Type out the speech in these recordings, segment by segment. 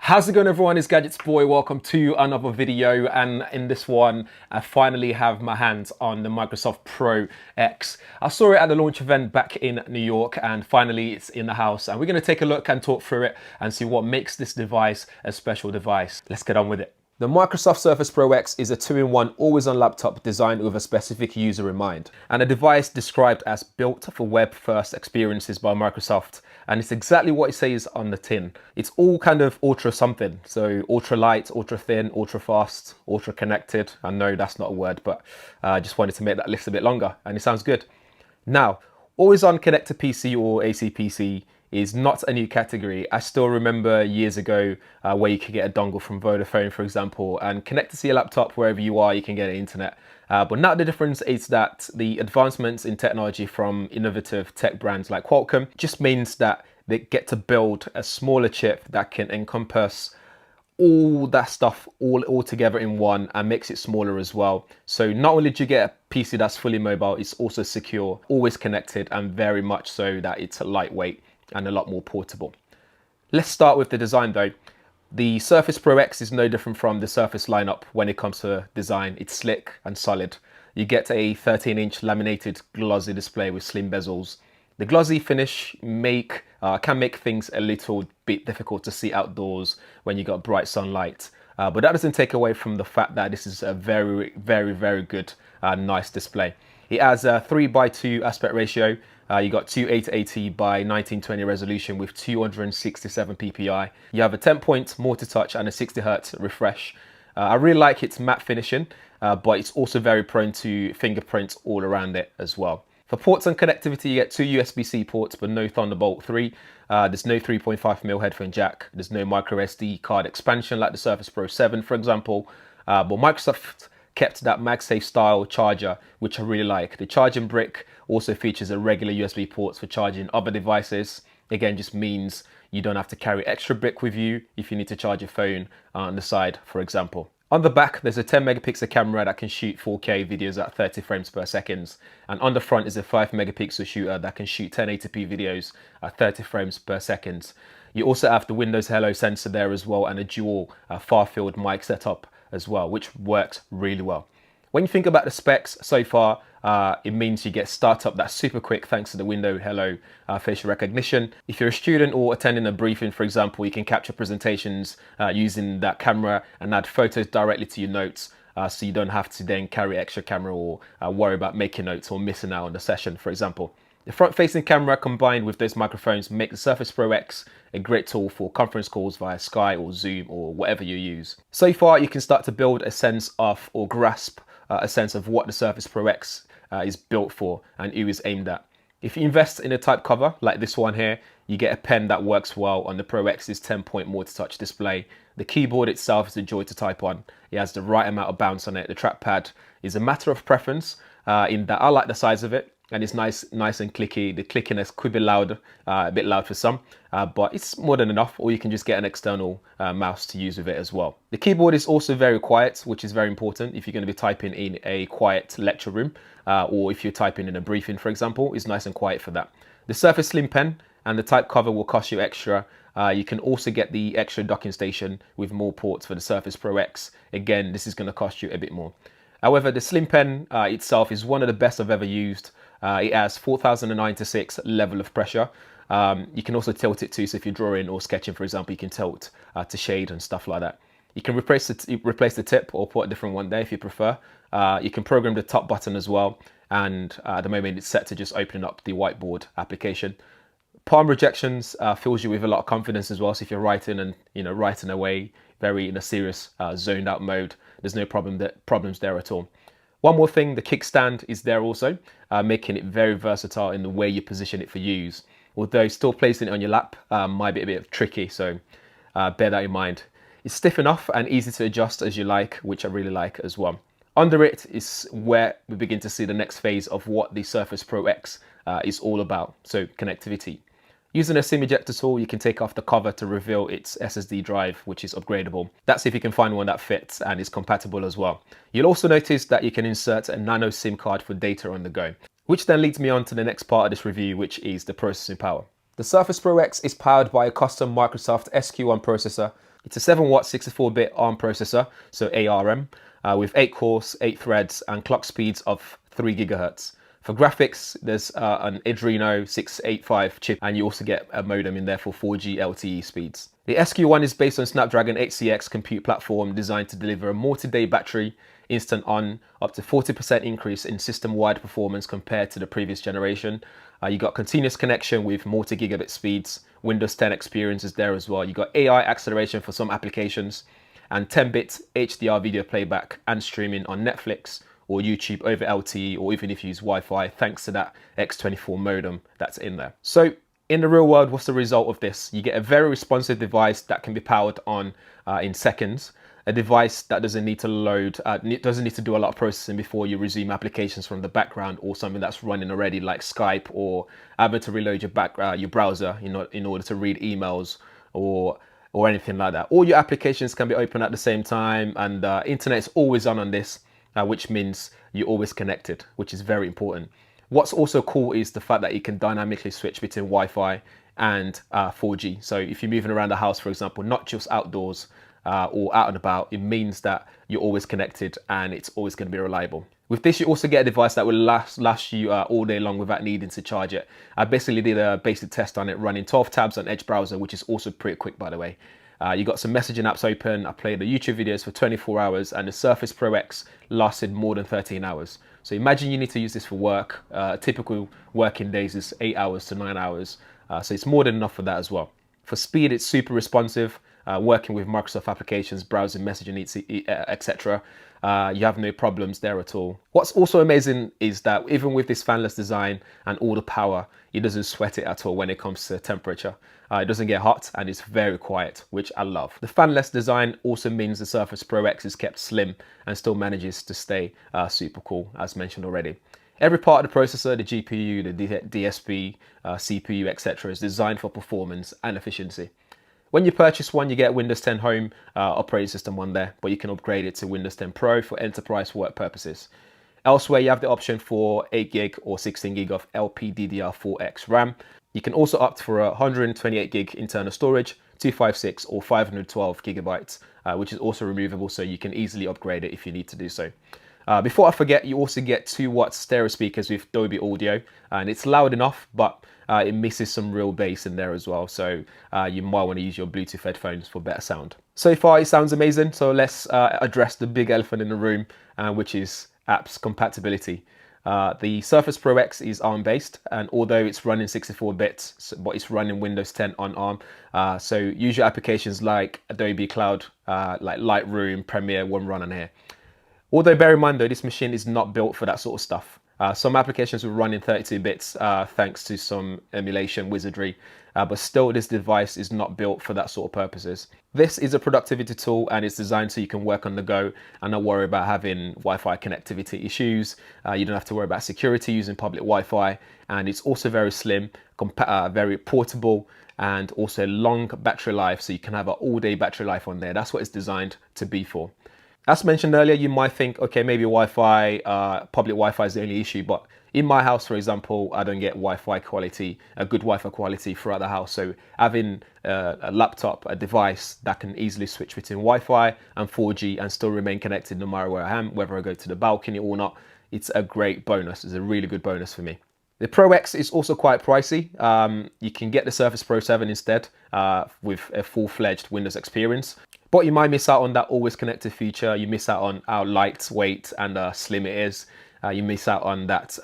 How's it going, everyone? It's GadgetsBoy. Welcome to another video, and in this one I finally have my hands on the Microsoft Pro X. I saw it at the launch event back in New York, and finally it's in the house, and we're going to take a look and talk through it and see what makes this device a special device. Let's get on with it. The Microsoft Surface Pro X is a 2-in-1 always-on laptop designed with a specific user in mind, and a device described as built for web-first experiences by Microsoft, and it's exactly what it says on the tin. It's all kind of ultra something, so ultra light, ultra thin, ultra fast, ultra connected. I know that's not a word, but I just wanted to make that list a bit longer, and it sounds good. Now, always-on connected PC or ACPC is not a new category. I still remember years ago where you could get a dongle from Vodafone, for example, and connect it to your laptop wherever you are, you can get internet. But now the difference is that the advancements in technology from innovative tech brands like Qualcomm just means that they get to build a smaller chip that can encompass all that stuff all together in one, and makes it smaller as well. So not only do you get a PC that's fully mobile, it's also secure, always connected, and very much so that it's lightweight and a lot more portable. Let's start with the design though. The Surface Pro X is no different from the Surface lineup when it comes to design. It's slick and solid. You get a 13-inch laminated glossy display with slim bezels. The glossy finish can make things a little bit difficult to see outdoors when you got bright sunlight. But that doesn't take away from the fact that this is a very good, nice display. It has a 3:2 aspect ratio. You got 2880 by 1920 resolution with 267 ppi. You have a 10-point multi-touch and a 60 Hz refresh. I really like its matte finishing, but it's also very prone to fingerprints all around it as well. For ports and connectivity, you get 2 USB-C ports, but no Thunderbolt 3. There's no 3.5mm headphone jack. There's no micro SD card expansion like the Surface Pro 7, for example. But Microsoft kept that MagSafe style charger, which I really like. The charging brick also features a regular USB port for charging other devices. Again, just means you don't have to carry extra brick with you if you need to charge your phone on the side, for example. On the back, there's a 10 megapixel camera that can shoot 4K videos at 30 frames per second. And on the front is a 5 megapixel shooter that can shoot 1080p videos at 30 frames per second. You also have the Windows Hello sensor there as well, and a dual far-field mic setup as well, which works really well. When you think about the specs so far, it means you get startup that's super quick thanks to the Windows Hello facial recognition. If you're a student or attending a briefing, for example, you can capture presentations using that camera and add photos directly to your notes, so you don't have to then carry extra camera or worry about making notes or missing out on the session, for example. The front-facing camera combined with those microphones make the Surface Pro X a great tool for conference calls via Skype or Zoom or whatever you use. So far, you can start to build a sense of, or grasp a sense of what the Surface Pro X is built for and who is aimed at. If you invest in a type cover like this one here, you get a pen that works well on the Pro X's 10-point multi-touch display. The keyboard itself is a joy to type on. It has the right amount of bounce on it. The trackpad is a matter of preference in that I like the size of it, and it's nice and clicky. The clickiness could be loud, a bit loud for some, but it's more than enough, or you can just get an external mouse to use with it as well. The keyboard is also very quiet, which is very important if you're going to be typing in a quiet lecture room, or if you're typing in a briefing, for example. It's nice and quiet for that. The Surface Slim Pen and the type cover will cost you extra. You can also get the extra docking station with more ports for the Surface Pro X. Again, this is going to cost you a bit more. However, the Slim Pen itself is one of the best I've ever used. It has 4096 level of pressure. You can also tilt it too, so if you're drawing or sketching, for example, you can tilt to shade and stuff like that. You can replace the tip or put a different one there if you prefer. You can program the top button as well, and at the moment it's set to just opening up the whiteboard application. Palm rejections fills you with a lot of confidence as well, so if you're writing and writing away very in a serious zoned out mode, there's no problems there at all. One more thing, the kickstand is there also, making it very versatile in the way you position it for use. Although still placing it on your lap might be a bit tricky, so bear that in mind. It's stiff enough and easy to adjust as you like, which I really like as well. Under it is where we begin to see the next phase of what the Surface Pro X is all about, so connectivity. Using a SIM ejector tool, you can take off the cover to reveal its SSD drive, which is upgradable. That's if you can find one that fits and is compatible as well. You'll also notice that you can insert a nano SIM card for data on the go, which then leads me on to the next part of this review, which is the processing power. The Surface Pro X is powered by a custom Microsoft SQ1 processor It's a 7-watt 64-bit ARM processor, so ARM, with 8 cores, 8 threads, and clock speeds of 3 GHz. For graphics, there's an Adreno 685 chip, and you also get a modem in there for 4G LTE speeds. The SQ1 is based on Snapdragon 8cx compute platform designed to deliver a multi-day battery, instant on, up to 40% increase in system-wide performance compared to the previous generation. You got continuous connection with multi-gigabit speeds. Windows 10 experience is there as well. You got AI acceleration for some applications, and 10-bit HDR video playback and streaming on Netflix or YouTube over LTE, or even if you use Wi-Fi, thanks to that X24 modem that's in there. So in the real world, what's the result of this? You get a very responsive device that can be powered on in seconds. A device that doesn't need to load, doesn't need to do a lot of processing before you resume applications from the background, or something that's running already like Skype, or having to reload your browser in order to read emails or anything like that. All your applications can be open at the same time, and internet is always on this, which means you're always connected, which is very important. What's also cool is the fact that you can dynamically switch between Wi-Fi and 4G. So if you're moving around the house, for example, not just outdoors, or out and about, it means that you're always connected and it's always going to be reliable. With this, you also get a device that will last you all day long without needing to charge it. I basically did a basic test on it running 12 tabs on Edge browser, which is also pretty quick, by the way. You got some messaging apps open. I played the YouTube videos for 24 hours, and the Surface Pro X lasted more than 13 hours. So imagine you need to use this for work. Typical working days is 8 hours to 9 hours. So it's more than enough for that as well. For speed, it's super responsive. Working with Microsoft applications, browsing, messaging, etc. You have no problems there at all. What's also amazing is that even with this fanless design and all the power, it doesn't sweat it at all when it comes to temperature. It doesn't get hot, and it's very quiet, which I love. The fanless design also means the Surface Pro X is kept slim and still manages to stay super cool, as mentioned already. Every part of the processor, the GPU, the DSP, CPU, etc. is designed for performance and efficiency. When you purchase one, you get Windows 10 Home operating system on there, but you can upgrade it to Windows 10 Pro for enterprise work purposes. Elsewhere, you have the option for 8GB or 16GB of LPDDR4X RAM. You can also opt for a 128GB internal storage, 256 or 512GB, which is also removable, so you can easily upgrade it if you need to do so. Before I forget, you also get 2-watt stereo speakers with Dolby Audio, and it's loud enough, but it misses some real bass in there as well, so you might want to use your Bluetooth headphones for better sound. So far, it sounds amazing, so let's address the big elephant in the room, which is apps compatibility. The Surface Pro X is ARM-based, and although it's running 64 bits, but it's running Windows 10 on ARM, so usual applications like Adobe Cloud, like Lightroom, Premiere won't run on here. Although bear in mind though, this machine is not built for that sort of stuff. Some applications will run in 32 bits thanks to some emulation wizardry, but still this device is not built for that sort of purposes. This is a productivity tool, and it's designed so you can work on the go and not worry about having Wi-Fi connectivity issues. You don't have to worry about security using public Wi-Fi, and it's also very slim, very portable, and also long battery life, so you can have an all-day battery life on there. That's what it's designed to be for. As mentioned earlier, you might think, okay, maybe Wi-Fi, public Wi-Fi is the only issue, but in my house, for example, I don't get Wi-Fi quality, a good Wi-Fi quality throughout the house. So having a laptop, a device that can easily switch between Wi-Fi and 4G and still remain connected no matter where I am, whether I go to the balcony or not, it's a great bonus. It's a really good bonus for me. The Pro X is also quite pricey. You can get the Surface Pro 7 instead with a full-fledged Windows experience. But you might miss out on that always connected feature. You miss out on how lightweight and slim it is. You miss out on that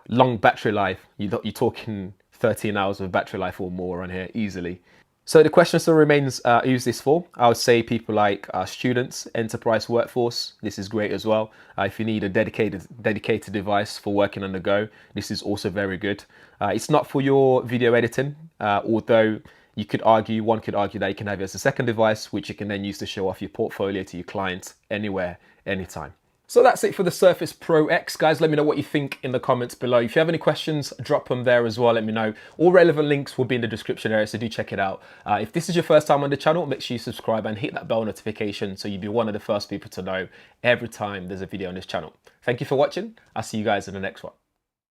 long battery life. You're talking 13 hours of battery life or more on here easily. So the question still remains, who's this for? I would say people like students, enterprise workforce. This is great as well. If you need a dedicated device for working on the go, this is also very good. It's not for your video editing, although one could argue that you can have it as a second device, which you can then use to show off your portfolio to your clients anywhere, anytime. So that's it for the Surface Pro X, guys. Let me know what you think in the comments below. If you have any questions, drop them there as well. Let me know. All relevant links will be in the description area, so do check it out. If this is your first time on the channel, make sure you subscribe and hit that bell notification so you'll be one of the first people to know every time there's a video on this channel. Thank you for watching. I'll see you guys in the next one.